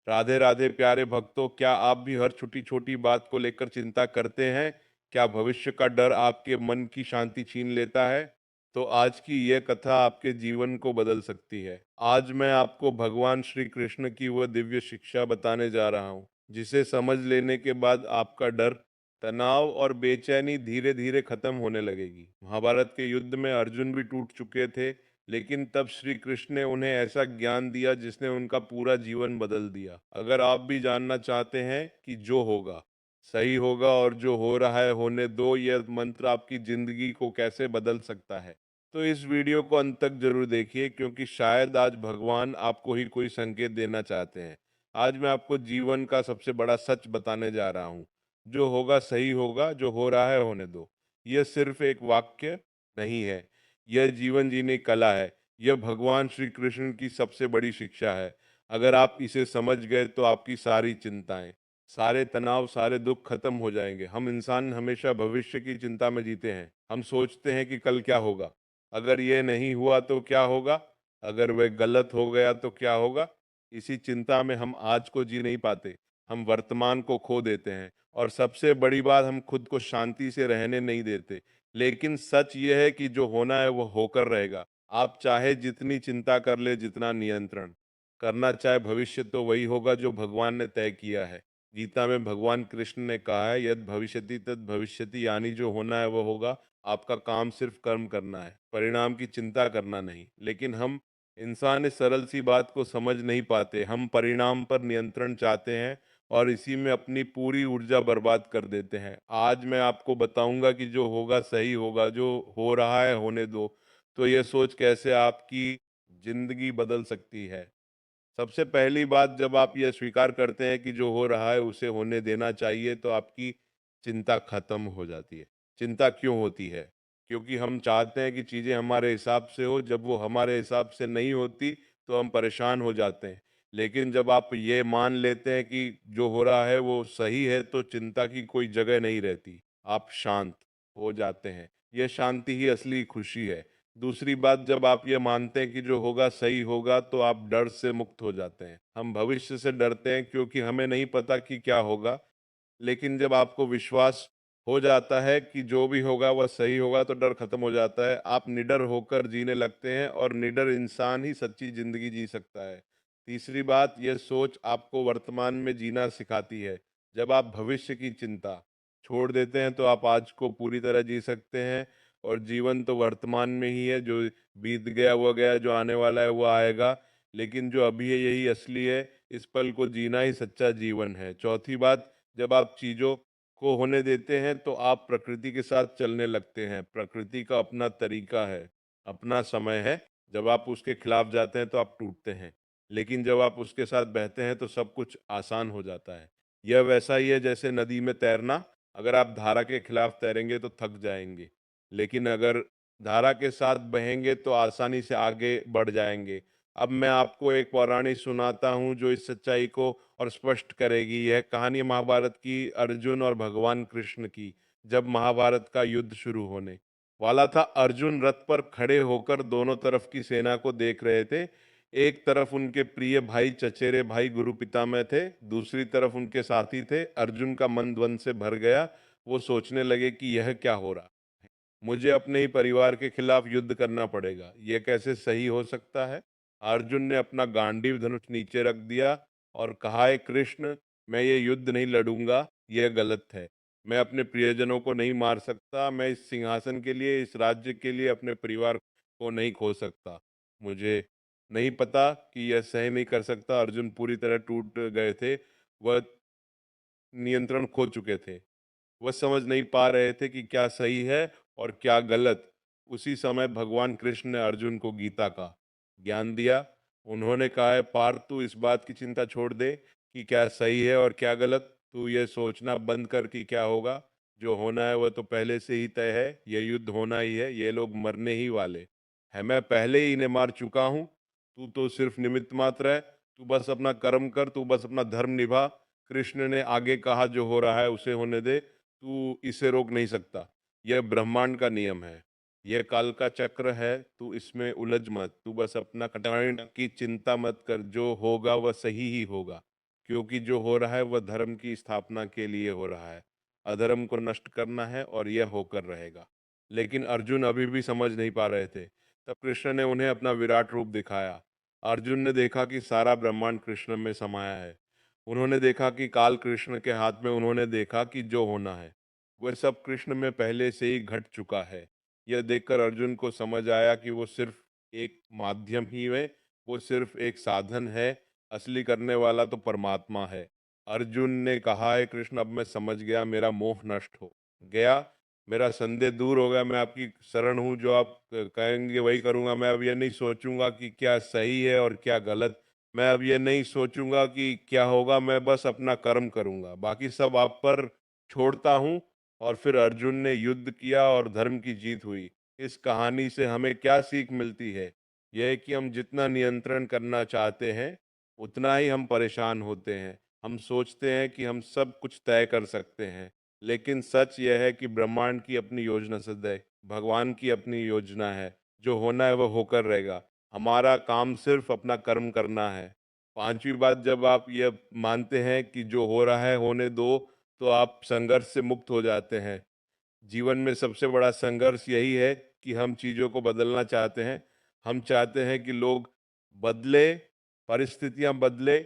राधे राधे प्यारे भक्तों, क्या आप भी हर छोटी छोटी बात को लेकर चिंता करते हैं? क्या भविष्य का डर आपके मन की शांति छीन लेता है? तो आज की यह कथा आपके जीवन को बदल सकती है। आज मैं आपको भगवान श्री कृष्ण की वह दिव्य शिक्षा बताने जा रहा हूँ, जिसे समझ लेने के बाद आपका डर, तनाव और बेचैनी धीरे धीरे खत्म होने लगेगी। महाभारत के युद्ध में अर्जुन भी टूट चुके थे, लेकिन तब श्री कृष्ण ने उन्हें ऐसा ज्ञान दिया जिसने उनका पूरा जीवन बदल दिया। अगर आप भी जानना चाहते हैं कि जो होगा सही होगा और जो हो रहा है होने दो, यह मंत्र आपकी जिंदगी को कैसे बदल सकता है, तो इस वीडियो को अंत तक जरूर देखिए, क्योंकि शायद आज भगवान आपको ही कोई संकेत देना चाहते हैं। आज मैं आपको जीवन का सबसे बड़ा सच बताने जा रहा हूँ। जो होगा सही होगा, जो हो रहा है होने दो। यह सिर्फ एक वाक्य नहीं है, यह जीवन जीने की कला है। यह भगवान श्री कृष्ण की सबसे बड़ी शिक्षा है। अगर आप इसे समझ गए तो आपकी सारी चिंताएं, सारे तनाव, सारे दुख खत्म हो जाएंगे। हम इंसान हमेशा भविष्य की चिंता में जीते हैं। हम सोचते हैं कि कल क्या होगा, अगर ये नहीं हुआ तो क्या होगा, अगर वह गलत हो गया तो क्या होगा। इसी चिंता में हम आज को जी नहीं पाते। हम वर्तमान को खो देते हैं, और सबसे बड़ी बात, हम खुद को शांति से रहने नहीं देते। लेकिन सच यह है कि जो होना है वो होकर रहेगा। आप चाहे जितनी चिंता कर ले, जितना नियंत्रण करना चाहे, भविष्य तो वही होगा जो भगवान ने तय किया है। गीता में भगवान कृष्ण ने कहा है, यद भविष्यति तद भविष्यति, यानी जो होना है वो होगा। आपका काम सिर्फ कर्म करना है, परिणाम की चिंता करना नहीं। लेकिन हम इंसान इस सरल सी बात को समझ नहीं पाते। हम परिणाम पर नियंत्रण चाहते हैं और इसी में अपनी पूरी ऊर्जा बर्बाद कर देते हैं। आज मैं आपको बताऊंगा कि जो होगा सही होगा, जो हो रहा है होने दो। तो यह सोच कैसे आपकी जिंदगी बदल सकती है। सबसे पहली बात, जब आप यह स्वीकार करते हैं कि जो हो रहा है उसे होने देना चाहिए, तो आपकी चिंता खत्म हो जाती है। चिंता क्यों होती है? क्योंकि हम चाहते हैं कि चीजें हमारे हिसाब से हो। जब वो हमारे हिसाब से नहीं होती तो हम परेशान हो जाते हैं। लेकिन जब आप ये मान लेते हैं कि जो हो रहा है वो सही है, तो चिंता की कोई जगह नहीं रहती। आप शांत हो जाते हैं। यह शांति ही असली खुशी है। दूसरी बात, जब आप ये मानते हैं कि जो होगा सही होगा, तो आप डर से मुक्त हो जाते हैं। हम भविष्य से डरते हैं क्योंकि हमें नहीं पता कि क्या होगा। लेकिन जब आपको विश्वास हो जाता है कि जो भी होगा वह सही होगा, तो डर खत्म हो जाता है। आप निडर होकर जीने लगते हैं, और निडर इंसान ही सच्ची जिंदगी जी सकता है। तीसरी बात, यह सोच आपको वर्तमान में जीना सिखाती है। जब आप भविष्य की चिंता छोड़ देते हैं, तो आप आज को पूरी तरह जी सकते हैं। और जीवन तो वर्तमान में ही है। जो बीत गया वो गया, जो आने वाला है वो आएगा। लेकिन जो अभी है यही असली है। इस पल को जीना ही सच्चा जीवन है। चौथी बात, जब आप चीजों को होने देते हैं, तो आप प्रकृति के साथ चलने लगते हैं। प्रकृति का अपना तरीका है, अपना समय है। जब आप उसके खिलाफ जाते हैं तो आप टूटते हैं। लेकिन जब आप उसके साथ बहते हैं तो सब कुछ आसान हो जाता है। यह वैसा ही है जैसे नदी में तैरना। अगर आप धारा के खिलाफ तैरेंगे तो थक जाएंगे, लेकिन अगर धारा के साथ बहेंगे तो आसानी से आगे बढ़ जाएंगे। अब मैं आपको एक पौराणिक सुनाता हूँ जो इस सच्चाई को और स्पष्ट करेगी। यह कहानी महाभारत की, अर्जुन और भगवान कृष्ण की। जब महाभारत का युद्ध शुरू होने वाला था, अर्जुन रथ पर खड़े होकर दोनों तरफ की सेना को देख रहे थे। एक तरफ उनके प्रिय भाई, चचेरे भाई गुरु पितामह थे, दूसरी तरफ उनके साथी थे। अर्जुन का मन द्वंद से भर गया। वो सोचने लगे कि यह क्या हो रहा, मुझे अपने ही परिवार के खिलाफ युद्ध करना पड़ेगा, यह कैसे सही हो सकता है। अर्जुन ने अपना गांडीव धनुष नीचे रख दिया और कहा, है कृष्ण, मैं ये युद्ध नहीं लड़ूंगा, यह गलत है। मैं अपने प्रियजनों को नहीं मार सकता। मैं इस सिंहासन के लिए, इस राज्य के लिए अपने परिवार को नहीं खो सकता। मुझे नहीं पता कि यह सह नहीं कर सकता। अर्जुन पूरी तरह टूट गए थे। वह नियंत्रण खो चुके थे। वह समझ नहीं पा रहे थे कि क्या सही है और क्या गलत। उसी समय भगवान कृष्ण ने अर्जुन को गीता का ज्ञान दिया। उन्होंने कहा है, पार्थ, तू इस बात की चिंता छोड़ दे कि क्या सही है और क्या गलत। तू ये सोचना बंद कर कि क्या होगा। जो होना है वह तो पहले से ही तय है। यह युद्ध होना ही है। ये लोग मरने ही वाले है। मैं पहले ही इन्हें मार चुका हूँ। तू तो सिर्फ निमित्त मात्र है। तू बस अपना कर्म कर, तू बस अपना धर्म निभा। कृष्ण ने आगे कहा, जो हो रहा है उसे होने दे, तू इसे रोक नहीं सकता। यह ब्रह्मांड का नियम है, यह काल का चक्र है। तू इसमें उलझ मत, तू बस अपना कल्याण की चिंता मत कर। जो होगा वह सही ही होगा, क्योंकि जो हो रहा है वह धर्म की स्थापना के लिए हो रहा है। अधर्म को नष्ट करना है और यह होकर रहेगा। लेकिन अर्जुन अभी भी समझ नहीं पा रहे थे। तब कृष्ण ने उन्हें अपना विराट रूप दिखाया। अर्जुन ने देखा कि सारा ब्रह्मांड कृष्ण में समाया है। उन्होंने देखा कि काल कृष्ण के हाथ में, उन्होंने देखा कि जो होना है वह सब कृष्ण में पहले से ही घट चुका है। यह देखकर अर्जुन को समझ आया कि वो सिर्फ एक माध्यम ही है, वो सिर्फ एक साधन है, असली करने वाला तो परमात्मा है। अर्जुन ने कहा है कृष्ण, अब मैं समझ गया, मेरा मोह नष्ट हो गया, मेरा संदेह दूर हो गया, मैं आपकी शरण हूँ, जो आप कहेंगे वही करूँगा। मैं अब ये नहीं सोचूंगा कि क्या सही है और क्या गलत, मैं अब ये नहीं सोचूंगा कि क्या होगा, मैं बस अपना कर्म करूंगा, बाकी सब आप पर छोड़ता हूँ। और फिर अर्जुन ने युद्ध किया और धर्म की जीत हुई। इस कहानी से हमें क्या सीख मिलती है? यह है कि हम जितना नियंत्रण करना चाहते हैं उतना ही हम परेशान होते हैं। हम सोचते हैं कि हम सब कुछ तय कर सकते हैं, लेकिन सच यह है कि ब्रह्मांड की अपनी योजना सिद्ध है, भगवान की अपनी योजना है। जो होना है वह होकर रहेगा। हमारा काम सिर्फ अपना कर्म करना है। पांचवी बात, जब आप ये मानते हैं कि जो हो रहा है होने दो, तो आप संघर्ष से मुक्त हो जाते हैं। जीवन में सबसे बड़ा संघर्ष यही है कि हम चीज़ों को बदलना चाहते हैं। हम चाहते हैं कि लोग बदले, परिस्थितियां बदले,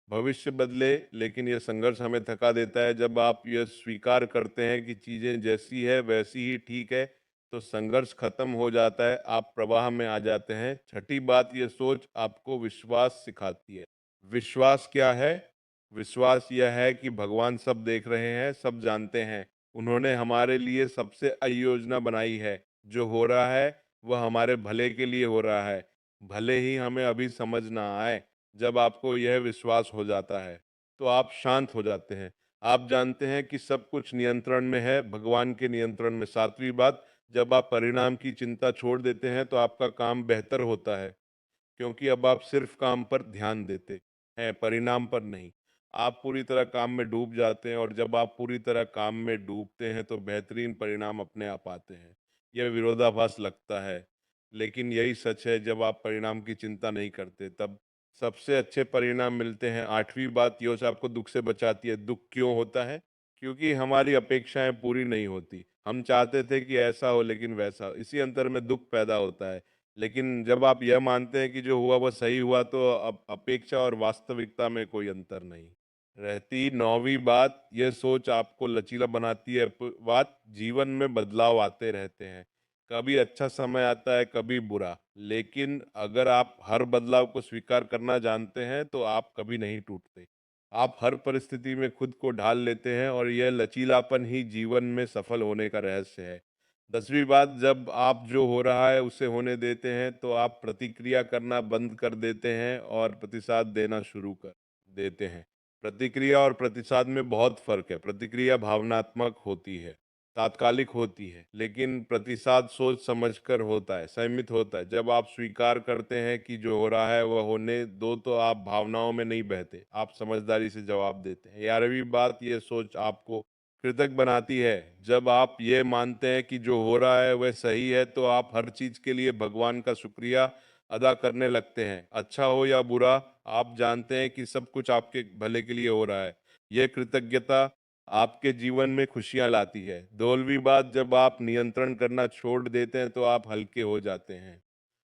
भविष्य बदले, लेकिन ये संघर्ष हमें थका देता है। जब आप ये स्वीकार करते हैं कि चीज़ें जैसी है वैसी ही ठीक है, तो संघर्ष खत्म हो जाता है, आप प्रवाह में आ जाते हैं। छठी बात, ये सोच आपको विश्वास सिखाती है। विश्वास क्या है? विश्वास यह है कि भगवान सब देख रहे हैं, सब जानते हैं। उन्होंने हमारे लिए सबसे योजना बनाई है। जो हो रहा है वह हमारे भले के लिए हो रहा है, भले ही हमें अभी समझ ना आए। जब आपको यह विश्वास हो जाता है तो आप शांत हो जाते हैं। आप जानते हैं कि सब कुछ नियंत्रण में है, भगवान के नियंत्रण में। सातवीं बात, जब आप परिणाम की चिंता छोड़ देते हैं तो आपका काम बेहतर होता है, क्योंकि अब आप सिर्फ काम पर ध्यान देते हैं, परिणाम पर नहीं। आप पूरी तरह काम में डूब जाते हैं, और जब आप पूरी तरह काम में डूबते हैं तो बेहतरीन परिणाम अपने आप आते हैं। यह विरोधाभास लगता है, लेकिन यही सच है। जब आप परिणाम की चिंता नहीं करते तब सबसे अच्छे परिणाम मिलते हैं। आठवीं बात, योश आपको दुख से बचाती है। दुख क्यों होता है? क्योंकि हमारी अपेक्षाएं पूरी नहीं होती। हम चाहते थे कि ऐसा हो लेकिन वैसा, इसी अंतर में दुख पैदा होता है। लेकिन जब आप यह मानते हैं कि जो हुआ वो सही हुआ, तो अब अपेक्षा और वास्तविकता में कोई अंतर नहीं रहती। नौवीं बात, यह सोच आपको लचीला बनाती है। बात, जीवन में बदलाव आते रहते हैं, कभी अच्छा समय आता है, कभी बुरा, लेकिन अगर आप हर बदलाव को स्वीकार करना जानते हैं तो आप कभी नहीं टूटते। आप हर परिस्थिति में खुद को ढाल लेते हैं, और यह लचीलापन ही जीवन में सफल होने का रहस्य है। दसवीं बात, जब आप जो हो रहा है उसे होने देते हैं तो आप प्रतिक्रिया करना बंद कर देते हैं और प्रतिसाद देना शुरू कर देते हैं। प्रतिक्रिया और प्रतिसाद में बहुत फर्क है। प्रतिक्रिया भावनात्मक होती है, तात्कालिक होती है, लेकिन प्रतिसाद सोच समझकर होता है, संयमित होता है। जब आप स्वीकार करते हैं कि जो हो रहा है वह होने दो, तो आप भावनाओं में नहीं बहते, आप समझदारी से जवाब देते हैं। 11वीं बात, यह सोच आपको कृतज्ञ बनाती है। जब आप ये मानते हैं कि जो हो रहा है वह सही है, तो आप हर चीज के लिए भगवान का शुक्रिया अदा करने लगते हैं। अच्छा हो या बुरा, आप जानते हैं कि सब कुछ आपके भले के लिए हो रहा है। यह कृतज्ञता आपके जीवन में खुशियां लाती है। 12वीं बात, जब आप नियंत्रण करना छोड़ देते हैं तो आप हल्के हो जाते हैं।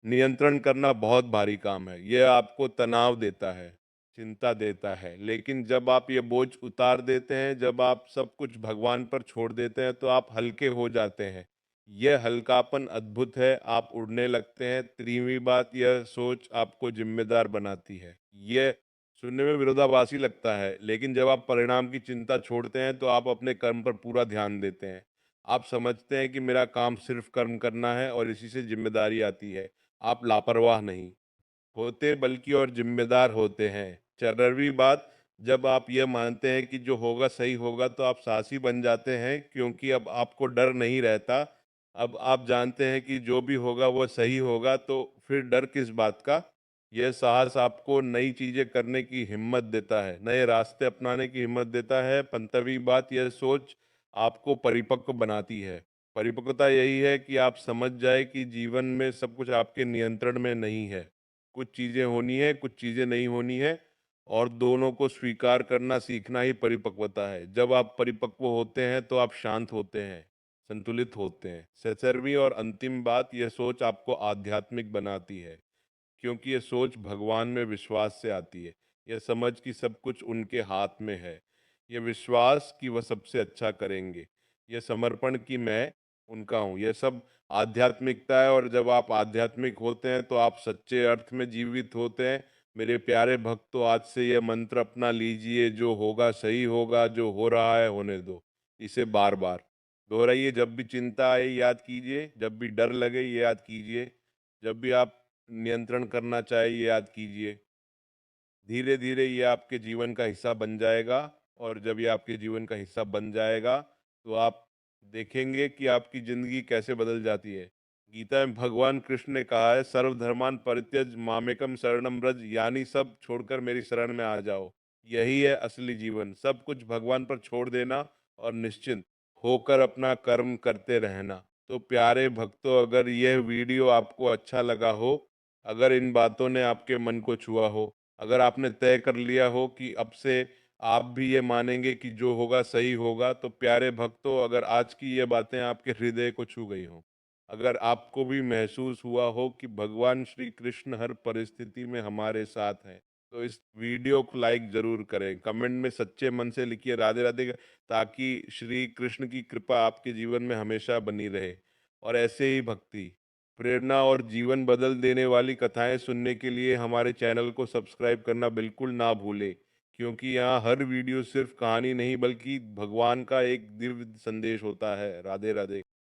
नियंत्रण करना बहुत भारी काम है, यह आपको तनाव देता है, चिंता देता है। लेकिन जब आप ये बोझ उतार देते हैं, जब आप सब कुछ भगवान पर छोड़ देते हैं, तो आप हल्के हो जाते हैं। यह हल्कापन अद्भुत है, आप उड़ने लगते हैं। 13वीं बात, यह सोच आपको जिम्मेदार बनाती है। यह सुनने में विरोधाभासी लगता है, लेकिन जब आप परिणाम की चिंता छोड़ते हैं तो आप अपने कर्म पर पूरा ध्यान देते हैं। आप समझते हैं कि मेरा काम सिर्फ कर्म करना है और इसी से जिम्मेदारी आती है। आप लापरवाह नहीं होते, बल्कि और जिम्मेदार होते हैं। 14वीं बात, जब आप यह मानते हैं कि जो होगा सही होगा, तो आप साहसी बन जाते हैं, क्योंकि अब आपको डर नहीं रहता। अब आप जानते हैं कि जो भी होगा वह सही होगा, तो फिर डर किस बात का? यह साहस आपको नई चीजें करने की हिम्मत देता है, नए रास्ते अपनाने की हिम्मत देता है। 15वीं बात, यह सोच आपको परिपक्व बनाती है। परिपक्वता यही है कि आप समझ जाए कि जीवन में सब कुछ आपके नियंत्रण में नहीं है। कुछ चीजें होनी है, कुछ चीजें नहीं होनी है, और दोनों को स्वीकार करना सीखना ही परिपक्वता है। जब आप परिपक्व होते हैं तो आप शांत होते हैं, संतुलित होते हैं। 17वीं और अंतिम बात, यह सोच आपको आध्यात्मिक बनाती है, क्योंकि यह सोच भगवान में विश्वास से आती है। यह समझ कि सब कुछ उनके हाथ में है। यह विश्वास कि वह सबसे अच्छा करेंगे। यह समर्पण कि मैं उनका हूँ। यह सब आध्यात्मिकता है, और जब आप आध्यात्मिक होते हैं तो आप सच्चे अर्थ में जीवित होते हैं। मेरे प्यारे भक्तों, आज से यह मंत्र अपना लीजिए, जो होगा सही होगा, जो हो रहा है होने दो। इसे बार बार दोहराइए। जब भी चिंता आए याद कीजिए, जब भी डर लगे ये याद कीजिए, जब भी आप नियंत्रण करना चाहिए ये याद कीजिए। धीरे धीरे ये आपके जीवन का हिस्सा बन जाएगा, और जब ये आपके जीवन का हिस्सा बन जाएगा तो आप देखेंगे कि आपकी जिंदगी कैसे बदल जाती है। गीता में भगवान कृष्ण ने कहा है, सर्वधर्मान परित्यज मामेकम शरणम व्रज, यानी सब छोड़कर मेरी शरण में आ जाओ। यही है असली जीवन, सब कुछ भगवान पर छोड़ देना और निश्चिंत होकर अपना कर्म करते रहना। तो प्यारे भक्तों, अगर यह वीडियो आपको अच्छा लगा हो, अगर इन बातों ने आपके मन को छुआ हो, अगर आपने तय कर लिया हो कि अब से आप भी ये मानेंगे कि जो होगा सही होगा, तो प्यारे भक्तों, अगर आज की ये बातें आपके हृदय को छू गई हों, अगर आपको भी महसूस हुआ हो कि भगवान श्री कृष्ण हर परिस्थिति में हमारे साथ हैं, तो इस वीडियो को लाइक जरूर करें। कमेंट में सच्चे मन से लिखिए राधे राधे, ताकि श्री कृष्ण की कृपा आपके जीवन में हमेशा बनी रहे। और ऐसे ही भक्ति, प्रेरणा और जीवन बदल देने वाली कथाएं सुनने के लिए हमारे चैनल को सब्सक्राइब करना बिल्कुल ना भूलें, क्योंकि यहाँ हर वीडियो सिर्फ कहानी नहीं बल्कि भगवान का एक दिव्य संदेश होता है। राधे राधे।